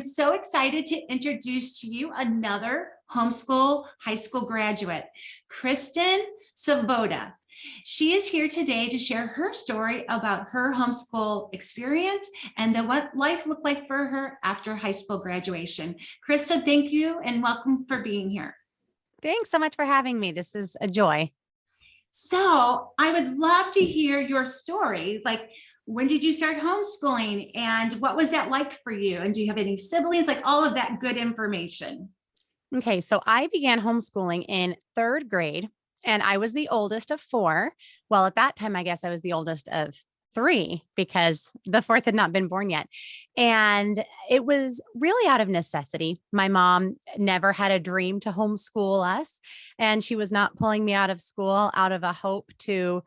am so excited to introduce to you another homeschool high school graduate, Christa Svoboda. She is here today to share her story about her homeschool experience and then what life looked like for her after high school graduation. Christa, thank you and welcome for being here. Thanks so much for having me. This is a joy. So I would love to hear your story. Like, when did you start homeschooling and what was that like for you? And do you have any siblings? Like all of that good information. Okay, so I began homeschooling in third grade and I was the oldest of four. Well, at that time, I guess I was the oldest of three because the fourth had not been born yet. And it was really out of necessity. My mom never had a dream to homeschool us, and she was not pulling me out of school out of a hope to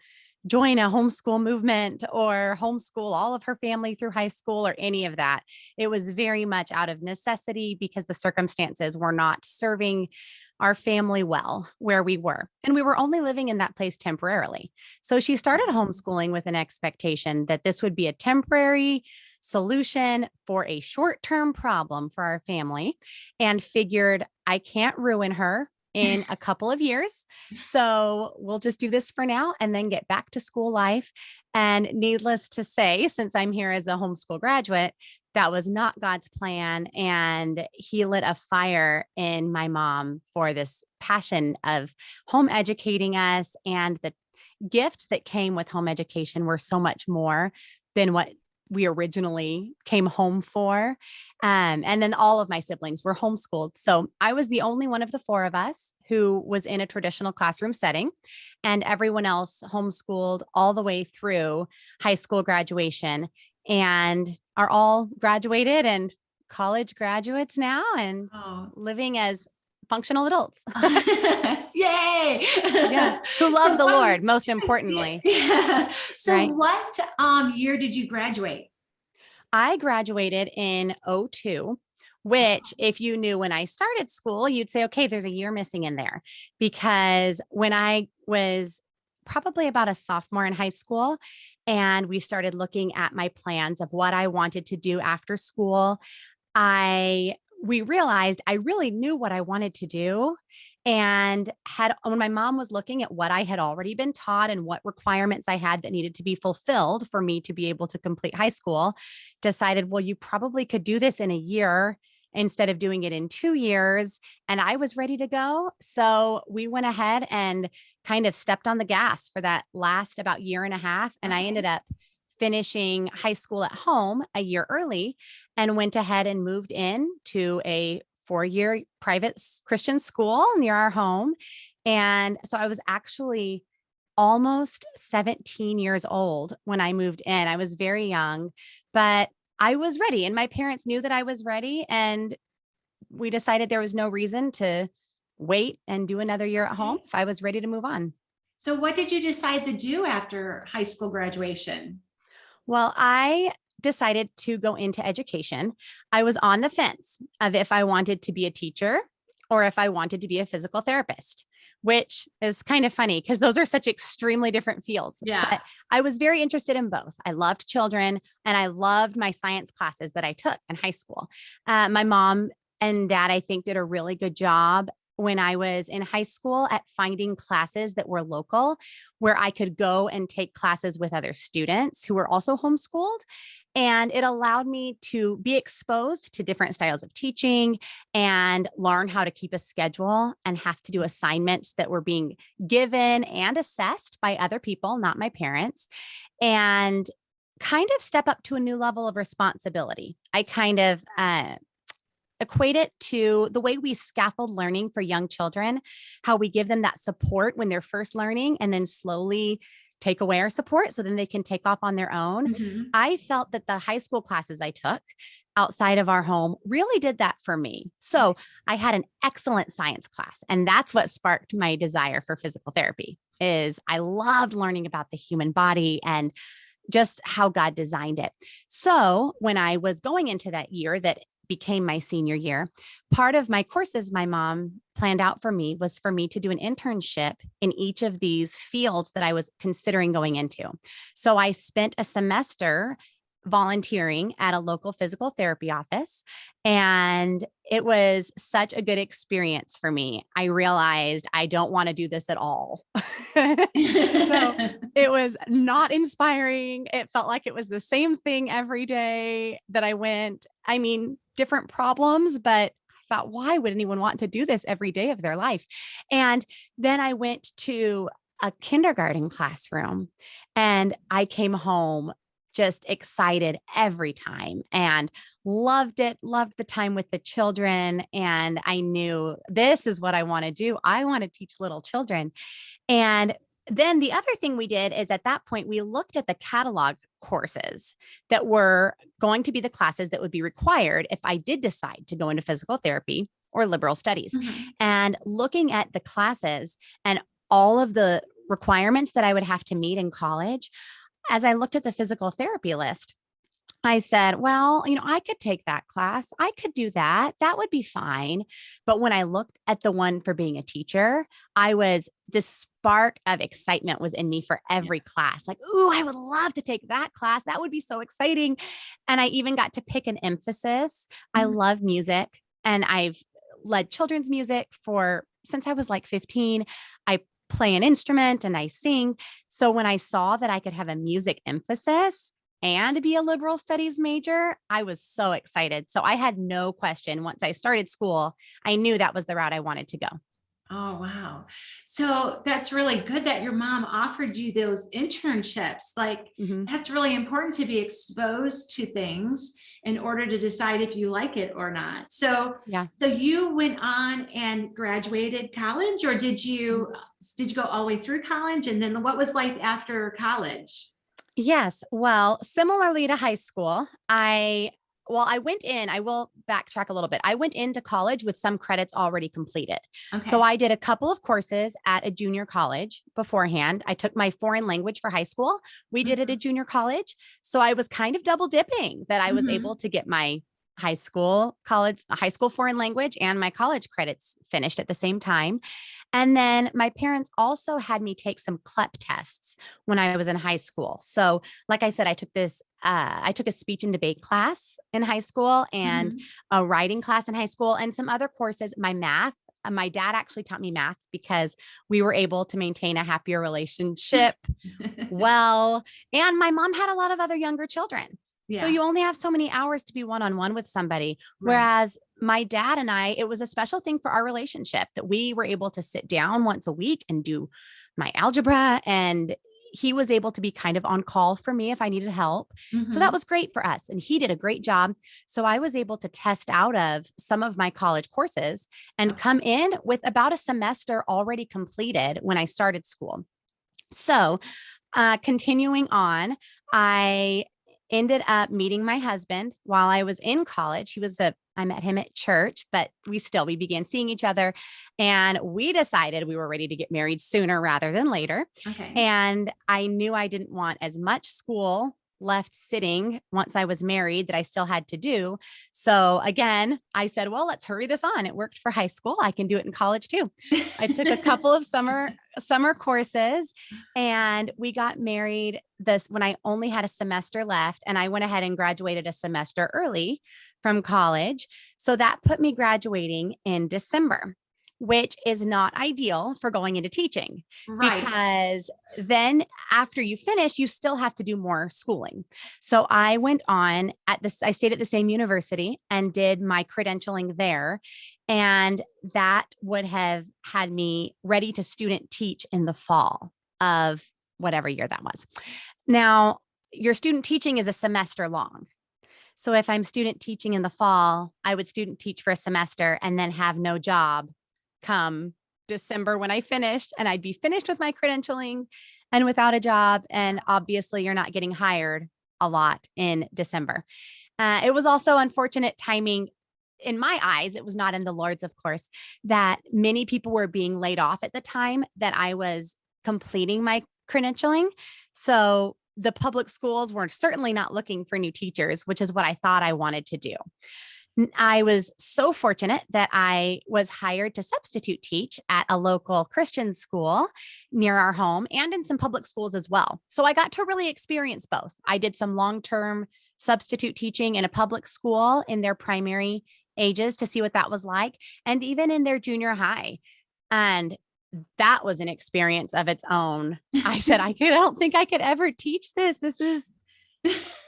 join a homeschool movement or homeschool all of her family through high school or any of that. It was very much out of necessity because the circumstances were not serving our family well where we were. And we were only living in that place temporarily. So she started homeschooling with an expectation that this would be a temporary solution for a short-term problem for our family, and figured I can't ruin her in a couple of years. So we'll just do this for now and then get back to school life. And needless to say, since I'm here as a homeschool graduate, that was not God's plan. And he lit a fire in my mom for this passion of home educating us. And the gifts that came with home education were so much more than what we originally came home for. And then all of my siblings were homeschooled. So I was the only one of the four of us who was in a traditional classroom setting, and everyone else homeschooled all the way through high school graduation and are all graduated and college graduates now and living as functional adults. Yay! Yes, who love the Lord, most importantly. Yeah. So right? What year did you graduate? I graduated in 2002, which if you knew when I started school, you'd say, okay, there's a year missing in there, because when I was probably about a sophomore in high school and we started looking at my plans of what I wanted to do after school, we realized I really knew what I wanted to do, and when my mom was looking at what I had already been taught and what requirements I had that needed to be fulfilled for me to be able to complete high school, decided, well, you probably could do this in a year instead of doing it in 2 years. And I was ready to go. So we went ahead and kind of stepped on the gas for that last about year and a half. And I ended up finishing high school at home a year early and went ahead and moved in to a 4-year private Christian school near our home. And so I was actually almost 17 years old when I moved in. I was very young, but I was ready, and my parents knew that I was ready, and we decided there was no reason to wait and do another year at home if I was ready to move on. So what did you decide to do after high school graduation? Well, I decided to go into education. I was on the fence of if I wanted to be a teacher or if I wanted to be a physical therapist, which is kind of funny because those are such extremely different fields. Yeah. But I was very interested in both. I loved children and I loved my science classes that I took in high school. My mom and dad, I think, did a really good job when I was in high school at finding classes that were local, where I could go and take classes with other students who were also homeschooled. And it allowed me to be exposed to different styles of teaching and learn how to keep a schedule and have to do assignments that were being given and assessed by other people, not my parents, and kind of step up to a new level of responsibility. I kind of equate it to the way we scaffold learning for young children, how we give them that support when they're first learning and then slowly take away our support so then they can take off on their own. Mm-hmm. I felt that the high school classes I took outside of our home really did that for me. So I had an excellent science class, and that's what sparked my desire for physical therapy. Is I loved learning about the human body and just how God designed it. So when I was going into that year that became my senior year, part of my courses my mom planned out for me was for me to do an internship in each of these fields that I was considering going into. So I spent a semester volunteering at a local physical therapy office. And it was such a good experience for me. I realized I don't want to do this at all. So it was not inspiring. It felt like it was the same thing every day that I went. I mean, different problems, but I thought, why would anyone want to do this every day of their life? And then I went to a kindergarten classroom and I came home just excited every time and loved it, loved the time with the children. And I knew this is what I want to do. I want to teach little children. And then the other thing we did is at that point, we looked at the catalog courses that were going to be the classes that would be required if I did decide to go into physical therapy or liberal studies. And looking at the classes and all of the requirements that I would have to meet in college, as I looked at the physical therapy list, I said, well, I could take that class. I could do that. That would be fine. But when I looked at the one for being a teacher, the spark of excitement was in me for every class. Like, ooh, I would love to take that class. That would be so exciting. And I even got to pick an emphasis. I love music and I've led children's music since I was like 15. I play an instrument and I sing. So when I saw that I could have a music emphasis and be a liberal studies major, I was so excited. So I had no question. Once I started school, I knew that was the route I wanted to go. Oh, wow. So that's really good that your mom offered you those internships. Like, that's really important to be exposed to things in order to decide if you like it or not. So, so you went on and graduated college, or did you go all the way through college? And then what was life after college? Yes. Well, similarly to high school, I will backtrack a little bit. I went into college with some credits already completed. Okay. So I did a couple of courses at a junior college beforehand. I took my foreign language for high school. We did it at junior college. So I was kind of double dipping that I was able to get my high school foreign language and my college credits finished at the same time. And then my parents also had me take some CLEP tests when I was in high school. So like I said, I took a speech and debate class in high school and a writing class in high school and some other courses, my math. My dad actually taught me math because we were able to maintain a happier relationship. And my mom had a lot of other younger children. So you only have so many hours to be one-on-one with somebody. Whereas my dad and I, it was a special thing for our relationship that we were able to sit down once a week and do my algebra. And he was able to be kind of on call for me if I needed help. So that was great for us. And he did a great job. So I was able to test out of some of my college courses and come in with about a semester already completed when I started school. So continuing on, I ended up meeting my husband while I was in college. I met him at church, but we began seeing each other and we decided we were ready to get married sooner rather than later. Okay. And I knew I didn't want as much school left sitting once I was married that I still had to do. So again, I said, well, let's hurry this on. It worked for high school. I can do it in college too. I took a couple of summer courses and we got married when I only had a semester left, and I went ahead and graduated a semester early from college. So that put me graduating in December, which is not ideal for going into teaching. Because then after you finish, you still have to do more schooling. So I went on I stayed at the same university and did my credentialing there. And that would have had me ready to student teach in the fall of whatever year that was. Now, your student teaching is a semester long. So if I'm student teaching in the fall, I would student teach for a semester and then have no job come December when I finished, and I'd be finished with my credentialing and without a job. And obviously you're not getting hired a lot in December. It was also unfortunate timing in my eyes. It was not in the Lord's, of course, that many people were being laid off at the time that I was completing my credentialing. So the public schools were certainly not looking for new teachers, which is what I thought I wanted to do. I was so fortunate that I was hired to substitute teach at a local Christian school near our home and in some public schools as well. So I got to really experience both. I did some long-term substitute teaching in a public school in their primary ages to see what that was like, and even in their junior high. And that was an experience of its own. I said, I don't think I could ever teach this.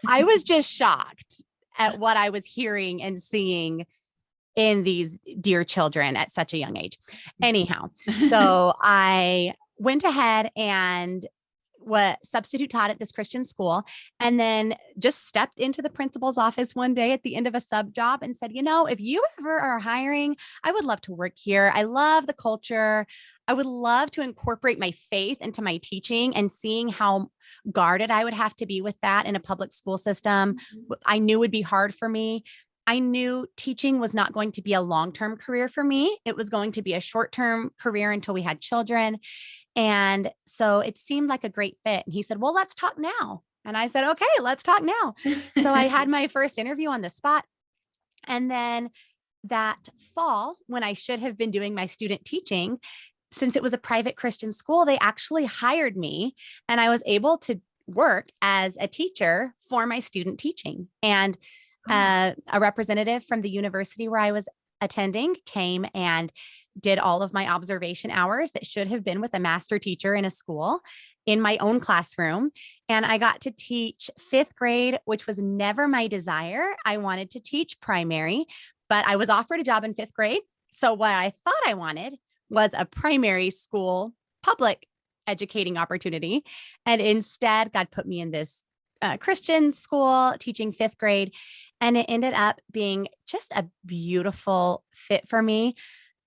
I was just shocked at what I was hearing and seeing in these dear children at such a young age. Anyhow, so I went ahead and substitute taught at this Christian school, and then just stepped into the principal's office one day at the end of a sub job and said, if you ever are hiring, I would love to work here. I love the culture. I would love to incorporate my faith into my teaching, and seeing how guarded I would have to be with that in a public school system. I knew would be hard for me. I knew teaching was not going to be a long-term career for me. It was going to be a short-term career until we had children. And so it seemed like a great fit. And he said, well, let's talk now. And I said, okay, let's talk now. So I had my first interview on the spot. And then that fall, when I should have been doing my student teaching, since it was a private Christian school, they actually hired me, and I was able to work as a teacher for my student teaching. And a representative from the university where I was attending came and did all of my observation hours that should have been with a master teacher in a school in my own classroom. And I got to teach fifth grade, which was never my desire. I wanted to teach primary, but I was offered a job in fifth grade. So what I thought I wanted was a primary school public educating opportunity. And instead, God put me in this Christian school teaching fifth grade. And it ended up being just a beautiful fit for me.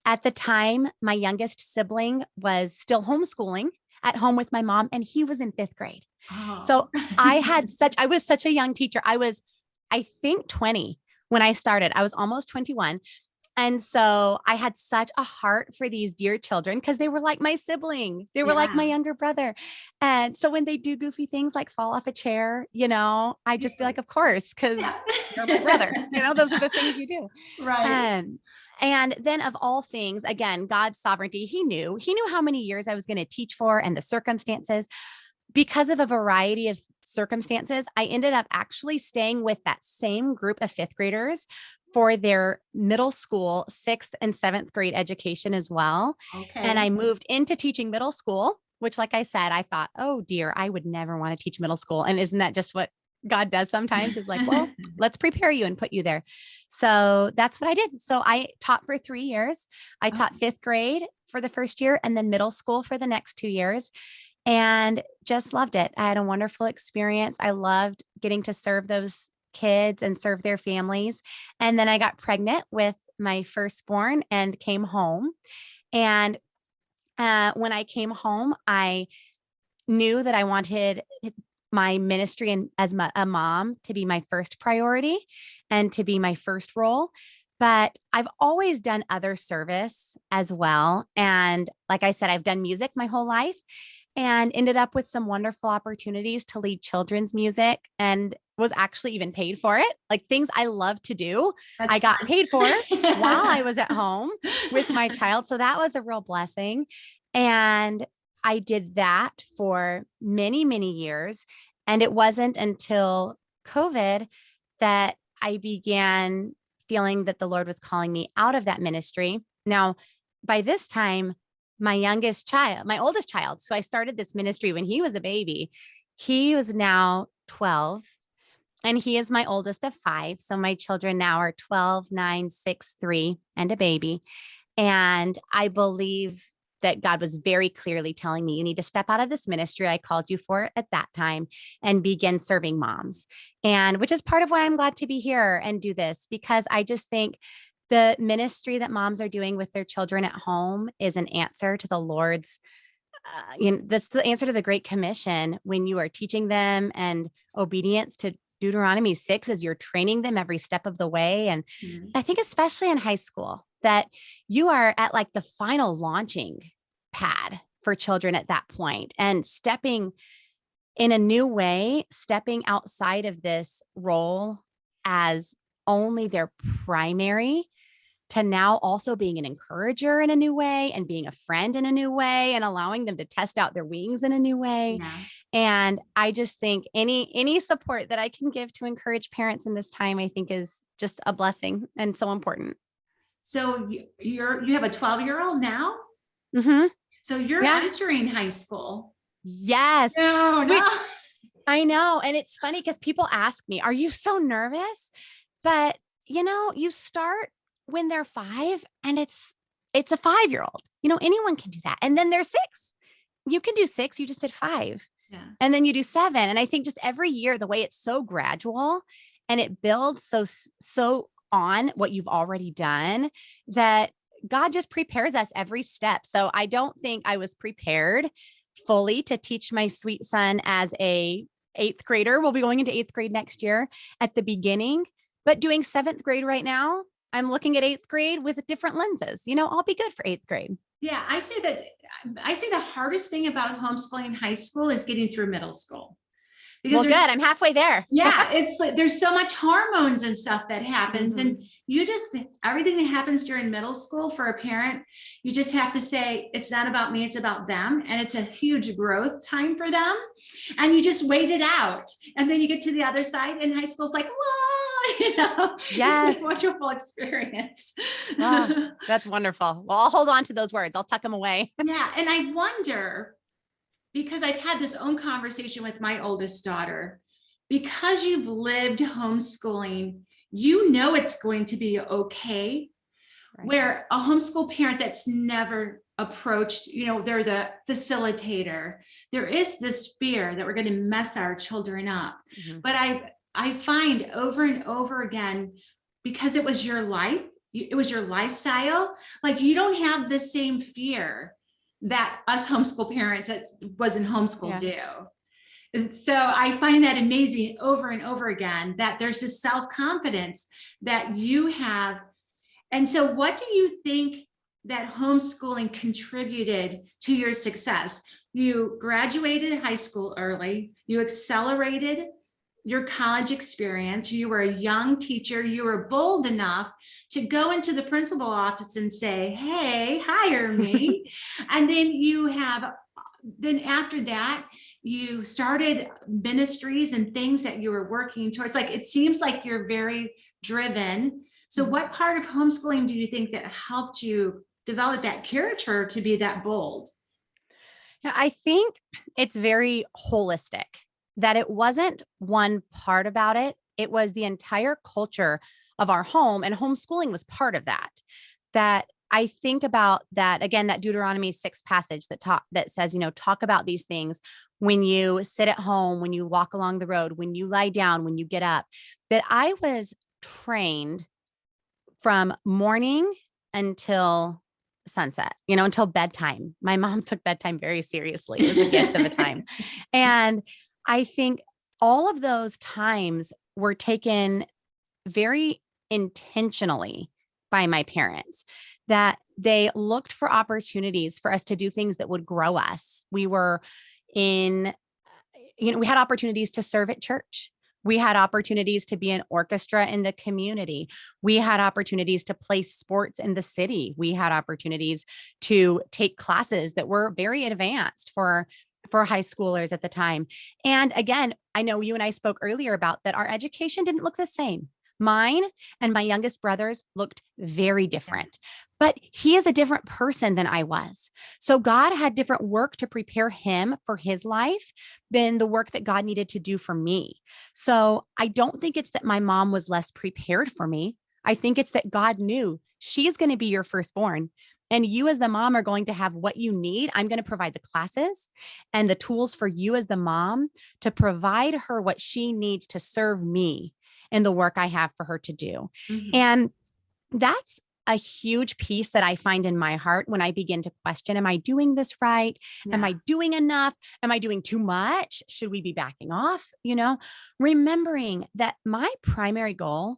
At the time, my youngest sibling was still homeschooling at home with my mom, and he was in fifth grade. Oh. So I was such a young teacher. I think 20 when I started. I was almost 21. And so I had such a heart for these dear children because they were like my sibling. They were like my younger brother. And so when they do goofy things like fall off a chair, I just be like, of course, because you're my brother. Those are the things you do. Right. And then of all things, again, God's sovereignty, he knew how many years I was going to teach for and the circumstances. Because of a variety of circumstances, I ended up actually staying with that same group of fifth graders for their middle school, 6th and 7th grade education as well. Okay. And I moved into teaching middle school, which, like I said, I thought, oh dear, I would never want to teach middle school. And isn't that just what God does sometimes? Is like, well, let's prepare you and put you there. So that's what I did. So I taught for 3 years. I taught fifth grade for the first year and then middle school for the next 2 years. And just loved it. I had a wonderful experience. I loved getting to serve those kids and serve their families. And then I got pregnant with my firstborn and came home. And when I came home, I knew that I wanted my ministry and as a mom to be my first priority and to be my first role. But I've always done other service as well. And like I said, I've done music my whole life and ended up with some wonderful opportunities to lead children's music and was actually even paid for it. Like things I love to do, I got paid for while I was at home with my child. So that was a real blessing. And I did that for many, many years. And it wasn't until COVID that I began feeling that the Lord was calling me out of that ministry. Now, by this time, my oldest child, so I started this ministry when he was a baby. He was now 12 and he is my oldest of 5. So my children now are 12, 9, 6, 3, and a baby. And I believe that God was very clearly telling me, you need to step out of this ministry I called you for at that time and begin serving moms. And which is part of why I'm glad to be here and do this, because I just think the ministry that moms are doing with their children at home is an answer to the Lord's, that's the answer to the Great Commission when you are teaching them, and obedience to Deuteronomy 6 as you're training them every step of the way. And I think especially in high school that you are at like the final launching pad for children at that point, and stepping in a new way, stepping outside of this role as only their primary to now also being an encourager in a new way and being a friend in a new way and allowing them to test out their wings in a new way. Yeah. And I just think any support that I can give to encourage parents in this time, I think is just a blessing and so important. So you have a 12-year-old now? Mm-hmm. So you're Yeah. entering high school. Yes. No. Which I know. And it's funny because people ask me, are you so nervous? But you start when they're 5 and it's a 5-year-old, anyone can do that. And then they're 6. You can do 6. You just did 5. Yeah. And then you do 7. And I think just every year, the way it's so gradual and it builds so on what you've already done, that God just prepares us every step. So I don't think I was prepared fully to teach my sweet son as a 8th grader. We'll be going into 8th grade next year at the beginning, but doing 7th grade right now, I'm looking at 8th grade with different lenses. I'll be good for 8th grade. Yeah. I say the hardest thing about homeschooling high school is getting through middle school. Well, good. I'm halfway there. Yeah. It's like, there's so much hormones and stuff that happens. Mm-hmm. And everything that happens during middle school for a parent, you just have to say, it's not about me, it's about them. And it's a huge growth time for them. And you just wait it out. And then you get to the other side and high school's like, whoa, Yes. It's a wonderful experience. Oh, that's wonderful. Well, I'll hold on to those words. I'll tuck them away. Yeah. And I wonder, because I've had this own conversation with my oldest daughter, because you've lived homeschooling, it's going to be okay. Right. Where a homeschool parent that's never approached, they're the facilitator. There is this fear that we're going to mess our children up. Mm-hmm. But I find over and over again, because it was your life, it was your lifestyle, like you don't have the same fear that us homeschool parents that was in homeschool do. So I find that amazing over and over again, that there's this self-confidence that you have. And so what do you think that homeschooling contributed to your success? You graduated high school early, you accelerated your college experience, you were a young teacher, you were bold enough to go into the principal office and say, hey, hire me. And then after that, you started ministries and things that you were working towards. Like, it seems like you're very driven. So what part of homeschooling do you think that helped you develop that character to be that bold? Yeah, I think it's very holistic. That it wasn't one part about it. It was the entire culture of our home, and homeschooling was part of that. That I think about that, again, that Deuteronomy 6 passage that says, talk about these things when you sit at home, when you walk along the road, when you lie down, when you get up, that I was trained from morning until sunset, until bedtime. My mom took bedtime very seriously. It was a gift of a time. And I think all of those times were taken very intentionally by my parents, that they looked for opportunities for us to do things that would grow us. We had opportunities to serve at church. We had opportunities to be an orchestra in the community. We had opportunities to play sports in the city. We had opportunities to take classes that were very advanced for high schoolers at the time. And again, I know you and I spoke earlier about that our education didn't look the same. Mine and my youngest brother's looked very different, but he is a different person than I was. So God had different work to prepare him for his life than the work that God needed to do for me. So I don't think it's that my mom was less prepared for me. I think it's that God knew she's going to be your firstborn. And you as the mom are going to have what you need. I'm going to provide the classes and the tools for you as the mom to provide her what she needs to serve me in the work I have for her to do. Mm-hmm. And that's a huge piece that I find in my heart when I begin to question, am I doing this right? Yeah. Am I doing enough? Am I doing too much? Should we be backing off? Remembering that my primary goal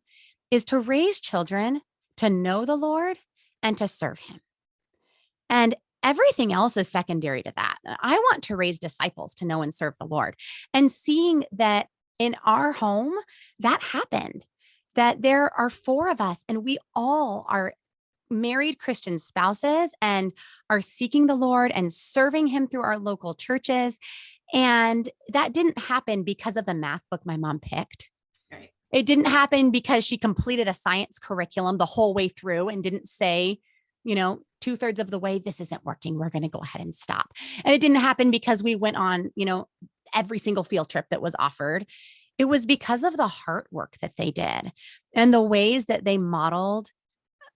is to raise children to know the Lord and to serve him. And everything else is secondary to that. I want to raise disciples to know and serve the Lord. And seeing that in our home, that happened. that there are four of us and we all are married Christian spouses and are seeking the Lord and serving him through our local churches. And that didn't happen because of the math book my mom picked. Right. It didn't happen because she completed a science curriculum the whole way through and didn't say, 2/3 of the way, this isn't working. We're going to go ahead and stop. And it didn't happen because we went on, every single field trip that was offered. It was because of the heart work that they did and the ways that they modeled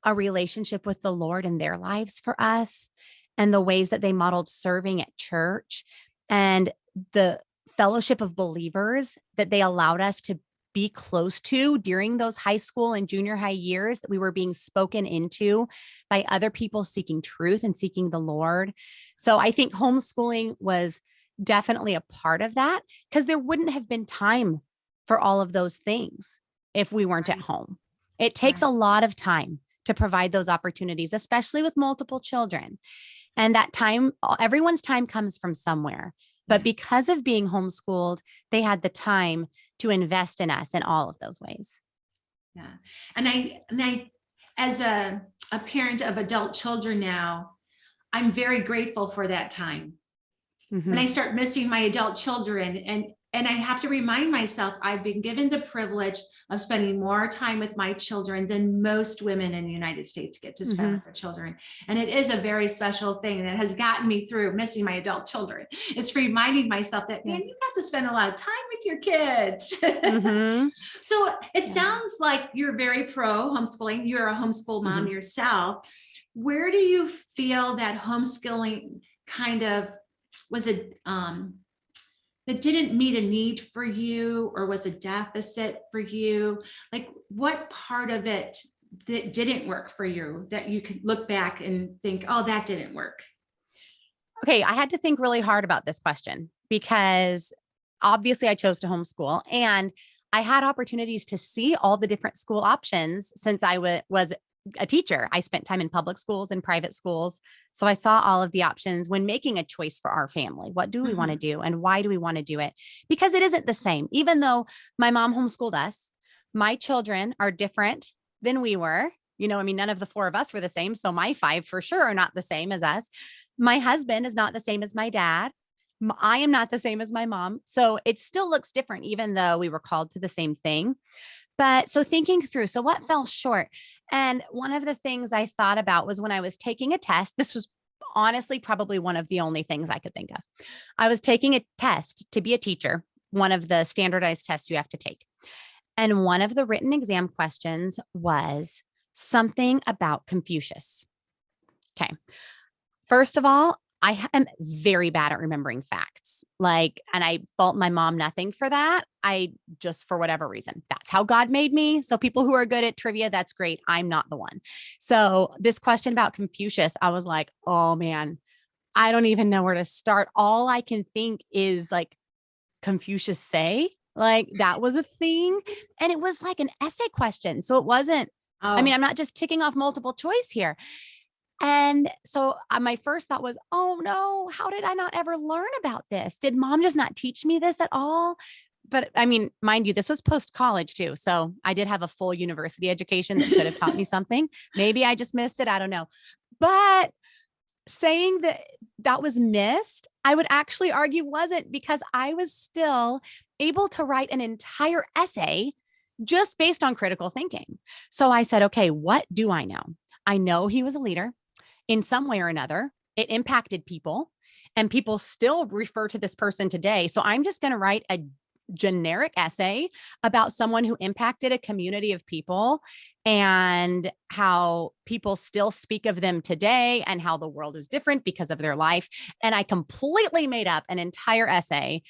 a relationship with the Lord in their lives for us, and the ways that they modeled serving at church and the fellowship of believers that they allowed us to be close to during those high school and junior high years that we were being spoken into by other people seeking truth and seeking the Lord. So I think homeschooling was definitely a part of that, because there wouldn't have been time for all of those things if we weren't at home. It takes a lot of time to provide those opportunities, especially with multiple children. And that time, everyone's time comes from somewhere. But because of being homeschooled, they had the time to invest in us in all of those ways. Yeah. And I, as a parent of adult children now, I'm very grateful for that time. When I start missing my adult children, and I have to remind myself, I've been given the privilege of spending more time with my children than most women in the United States get to spend with their children. And it is a very special thing that has gotten me through missing my adult children. It's reminding myself that, man, you've got to spend a lot of time with your kids. So it sounds like you're very pro homeschooling. You're a homeschool mom yourself. Where do you feel that homeschooling kind of was that didn't meet a need for you, or was a deficit for you? Like, what part of it that didn't work for you that you could look back and think, oh, that didn't work? Okay, I had to think really hard about this question, because obviously I chose to homeschool, and I had opportunities to see all the different school options since I was a teacher. I spent time in public schools and private schools. So I saw all of the options when making a choice for our family. What do we want to do, and why do we want to do it? Because it isn't the same. Even though my mom homeschooled us, my children are different than we were. None of the four of us were the same. So my five for sure are not the same as us. My husband is not the same as my dad. I am not the same as my mom. So it still looks different, even though we were called to the same thing. But so thinking through, so what fell short? And one of the things I thought about was when I was taking a test. This was honestly probably one of the only things I could think of. I was taking a test to be a teacher, one of the standardized tests you have to take. And one of the written exam questions was something about Confucius. Okay. First of all, I am very bad at remembering facts. And I fault my mom nothing for that. I just, for whatever reason, that's how God made me. So people who are good at trivia, that's great. I'm not the one. So this question about Confucius, I was like, oh man, I don't even know where to start. All I can think is Confucius say, that was a thing. And it was like an essay question. So it wasn't, I'm not just ticking off multiple choice here. And so my first thought was, oh no, how did I not ever learn about this? Did mom just not teach me this at all? But mind you, this was post-college too. So I did have a full university education that could have taught me something. Maybe I just missed it. I don't know. But saying that was missed, I would actually argue wasn't, because I was still able to write an entire essay just based on critical thinking. So I said, okay, what do I know? I know he was a leader. In some way or another, it impacted people, and people still refer to this person today. So I'm just going to write a generic essay about someone who impacted a community of people and how people still speak of them today and how the world is different because of their life. And I completely made up an entire essay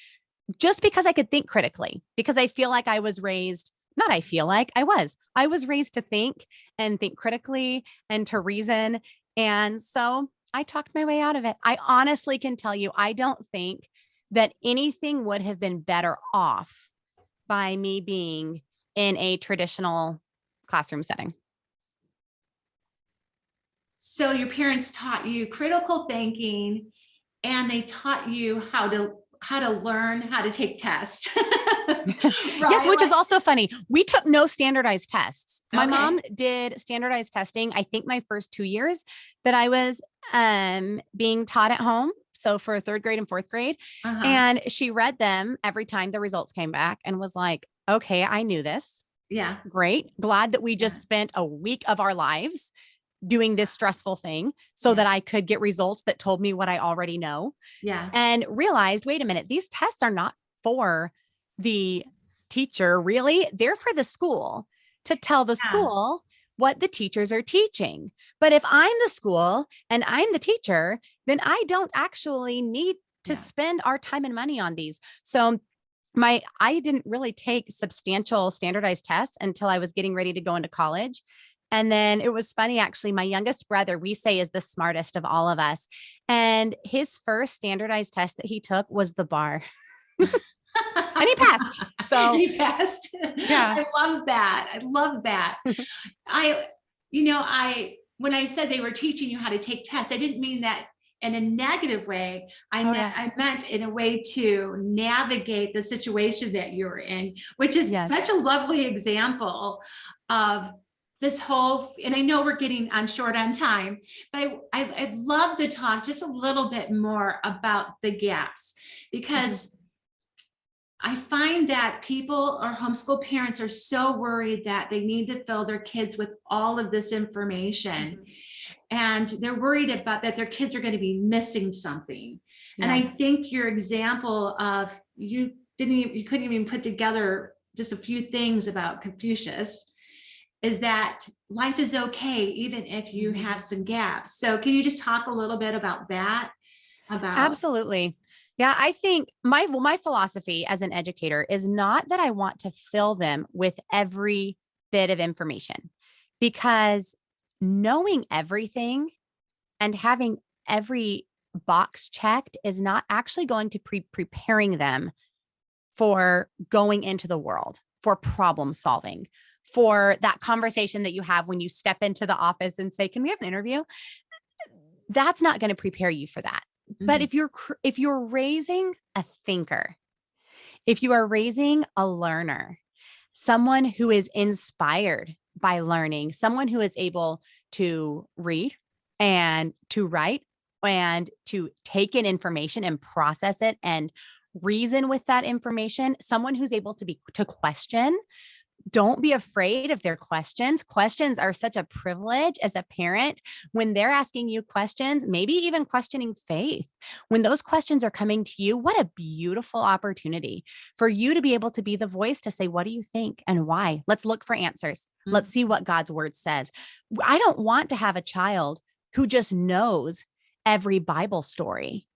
just because I could think critically, because I feel like I was raised I was raised to think and think critically and to reason. And so I talked my way out of it. I honestly can tell you, I don't think that anything would have been better off by me being in a traditional classroom setting. So your parents taught you critical thinking, and they taught you how to learn how to take tests. Yes, Right. which is also funny. We took no standardized tests. My Okay. mom did standardized testing, I think my first 2 years that I was being taught at home. So for third grade and fourth grade. Uh-huh. And she read them every time the results came back and was like, okay, I knew this. Yeah. Great. Glad that we Yeah. just spent a week of our lives doing this stressful thing so Yeah. that I could get results that told me what I already know, Yeah. and realized, wait a minute, these tests are not for the teacher, really. They're for the school to tell the Yeah. school what the teachers are teaching. But if I'm the school and I'm the teacher, then I don't actually need to Yeah. spend our time and money on these. So I didn't really take substantial standardized tests until I was getting ready to go into college. And then it was funny, actually, my youngest brother, we say, is the smartest of all of us. And his first standardized test that he took was the bar, and he passed. So, He passed. yeah. I love that. I love that. I, when I said they were teaching you how to take tests, I didn't mean that in a negative way. Oh, yeah. I meant in a way to navigate the situation that you're in, which is Yes. such a lovely example of this whole, and I know we're getting on short on time, but I'd love to talk just a little bit more about the gaps, because I find that people or homeschool parents are so worried that they need to fill their kids with all of this information. And they're worried about that their kids are going to be missing something. And I think your example of you couldn't even put together just a few things about Confucius is that life is okay, even if you have some gaps. So can you just talk a little bit about that? Absolutely. Yeah, I think my philosophy as an educator is not that I want to fill them with every bit of information, because knowing everything and having every box checked is not actually going to preparing them for going into the world, for problem solving, for that conversation that you have when you step into the office and say, "Can we have an interview?" That's not going to prepare you for that. But if you're raising a thinker, if you are raising a learner, someone who is inspired by learning, someone who is able to read and to write and to take in information and process it and reason with that information, someone who's able to question. Don't be afraid of their questions. Questions are such a privilege as a parent when they're asking you questions, maybe even questioning faith. When those questions are coming to you, what a beautiful opportunity for you to be able to be the voice to say, what do you think and why? Let's look for answers. Let's see what God's word says. I don't want to have a child who just knows every Bible story.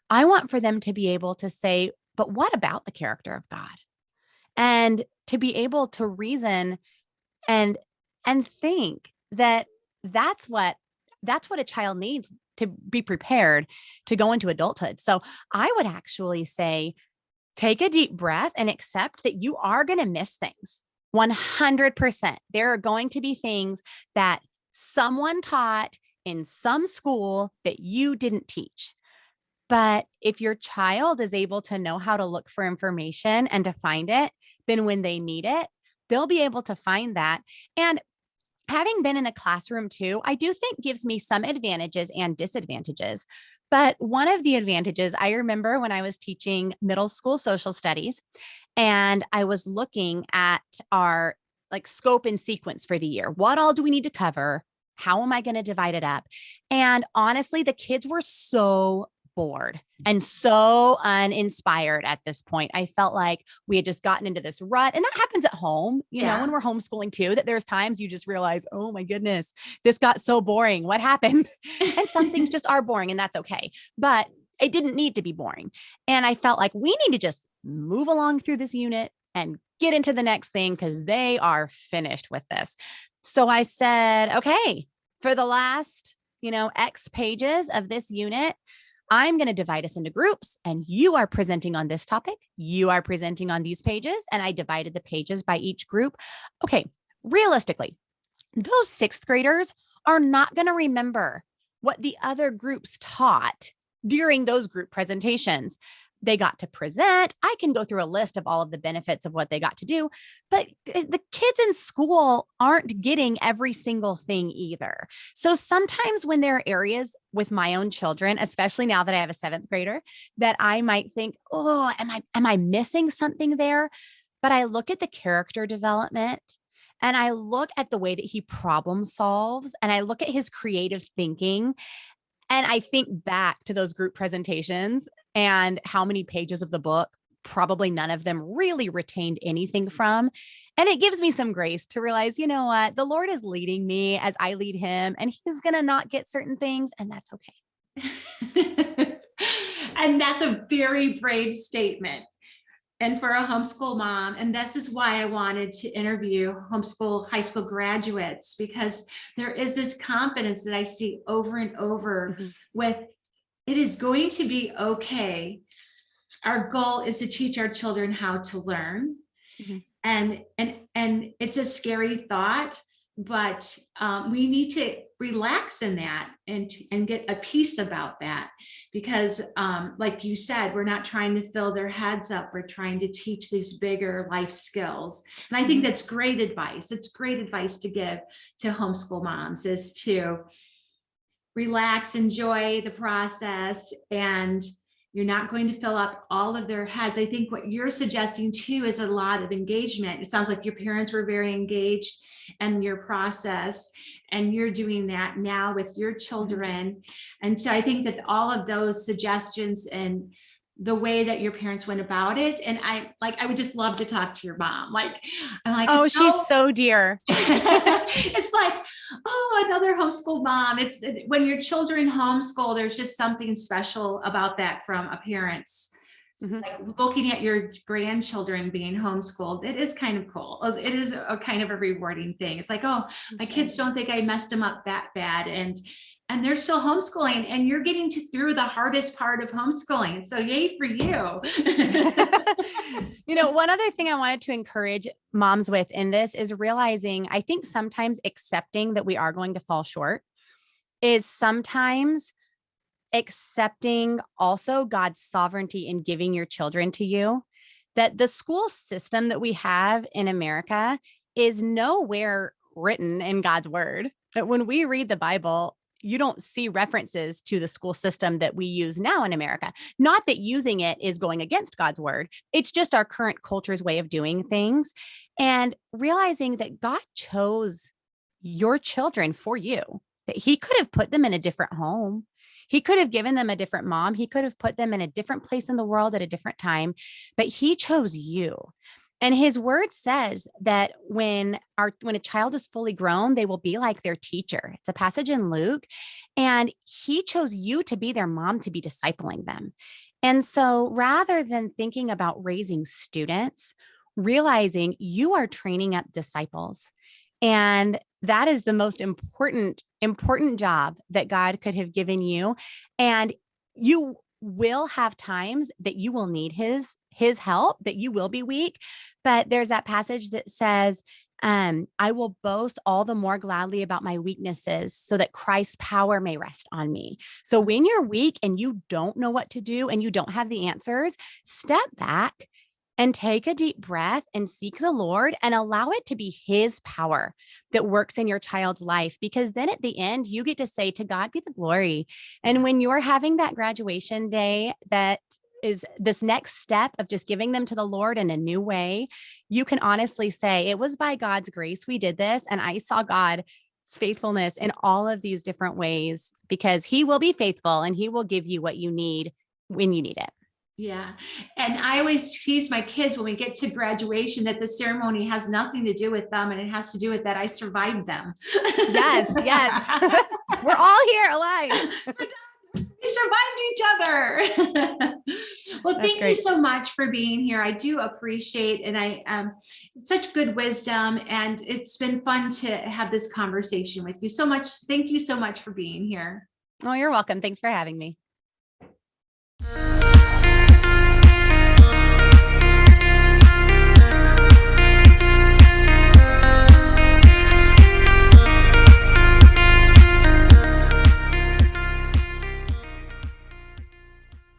I want for them to be able to say, but what about the character of God? And to be able to reason and think that that's what a child needs to be prepared to go into adulthood. So I would actually say, take a deep breath and accept that you are going to miss things. 100%. There are going to be things that someone taught in some school that you didn't teach. But if your child is able to know how to look for information and to find it, then when they need it, they'll be able to find that. And having been in a classroom too, I do think gives me some advantages and disadvantages. But one of the advantages, I remember when I was teaching middle school social studies and I was looking at our scope and sequence for the year. What all do we need to cover? How am I going to divide it up? And honestly, the kids were so bored and so uninspired at this point. I felt like we had just gotten into this rut, and that happens at home, when we're homeschooling too, that there's times you just realize, oh my goodness, this got so boring. What happened? And some things just are boring, and that's okay. But it didn't need to be boring. And I felt like we need to just move along through this unit and get into the next thing because they are finished with this. So I said, okay, for the last, X pages of this unit, I'm going to divide us into groups, and you are presenting on this topic. You are presenting on these pages. And I divided the pages by each group. Okay. Realistically, those sixth graders are not going to remember what the other groups taught during those group presentations. They got to present. I can go through a list of all of the benefits of what they got to do, but the kids in school aren't getting every single thing either. So sometimes when there are areas with my own children, especially now that I have a 7th grader, that I might think, oh, am I missing something there? But I look at the character development and I look at the way that he problem solves and I look at his creative thinking. And I think back to those group presentations and how many pages of the book, probably none of them really retained anything from. And it gives me some grace to realize, you know what, the Lord is leading me as I lead him, and he's going to not get certain things, and that's okay. And that's a very brave statement. And for a homeschool mom, and this is why I wanted to interview homeschool high school graduates, because there is this confidence that I see over and over with, it is going to be okay. Our goal is to teach our children how to learn. And it's a scary thought, but we need to relax in that and get a peace about that, because like you said, we're not trying to fill their heads up. We're trying to teach these bigger life skills. And I think that's great advice. It's great advice to give to homeschool moms, is to relax, enjoy the process, and you're not going to fill up all of their heads. I think what you're suggesting too is a lot of engagement. It sounds like your parents were very engaged in your process, and you're doing that now with your children. And so I think that all of those suggestions and the way that your parents went about it, and I would just love to talk to your mom. I'm like, oh, she's so dear. It's like, oh, another homeschool mom. It's when your children homeschool, there's just something special about that from a parent's. Like looking at your grandchildren being homeschooled, it is kind of cool. It is a kind of a rewarding thing. It's like, oh, my kids don't think I messed them up that bad. And they're still homeschooling, and you're getting through the hardest part of homeschooling. So yay for you. You know, one other thing I wanted to encourage moms with in this is realizing, I think sometimes accepting that we are going to fall short is sometimes accepting also God's sovereignty in giving your children to you. That the school system that we have in America is nowhere written in God's word. That when we read the Bible, you don't see references to the school system that we use now in America. Not that using it is going against God's word. It's just our current culture's way of doing things. And realizing that God chose your children for you, that he could have put them in a different home. He could have given them a different mom. He could have put them in a different place in the world at a different time, but he chose you. And his word says that when a child is fully grown, they will be like their teacher. It's a passage in Luke, and he chose you to be their mom, to be discipling them. And so rather than thinking about raising students, realizing you are training up disciples. And that is the most important job that God could have given you. And you will have times that you will need his help, that you will be weak. But there's that passage that says, I will boast all the more gladly about my weaknesses so that Christ's power may rest on me. So when you're weak and you don't know what to do and you don't have the answers, step back and take a deep breath and seek the Lord and allow it to be his power that works in your child's life. Because then at the end, you get to say, to God be the glory. And when you're having that graduation day, that is this next step of just giving them to the Lord in a new way, you can honestly say, it was by God's grace we did this. And I saw God's faithfulness in all of these different ways, because he will be faithful and he will give you what you need when you need it. Yeah. And I always tease my kids when we get to graduation that the ceremony has nothing to do with them, and it has to do with that I survived them. Yes. We're all here alive. We survived each other. Well, thank you so much for being here. I do appreciate, and such good wisdom, and it's been fun to have this conversation with you so much. Thank you so much for being here. Oh, you're welcome. Thanks for having me.